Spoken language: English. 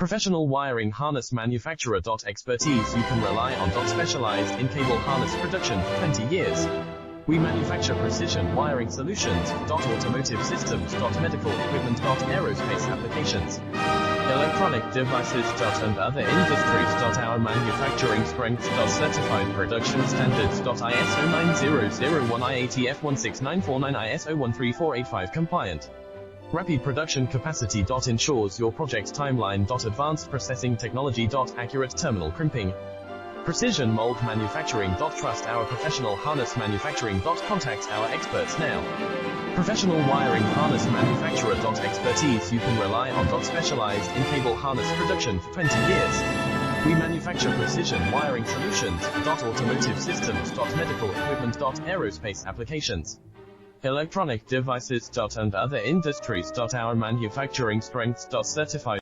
Professional wiring harness manufacturer. Expertise you can rely on. Specialized in cable harness production for 20 years. We manufacture precision wiring solutions. Automotive systems. Medical equipment. Aerospace applications. Electronic devices. And other industries. Our manufacturing strengths. Certified production standards. ISO 9001 IATF 16949 ISO 13485 compliant. Rapid production capacity. Ensures your project timeline. Advanced processing technology. Accurate terminal crimping. Precision mold manufacturing. Trust our professional harness manufacturing. Contact our experts now. Professional wiring harness manufacturer. Expertise you can rely on. Specialized in cable harness production for 20 years. We manufacture precision wiring solutions. Automotive systems. Medical equipment. Aerospace applications. Electronic devices. And other industries. Our manufacturing strengths. Certified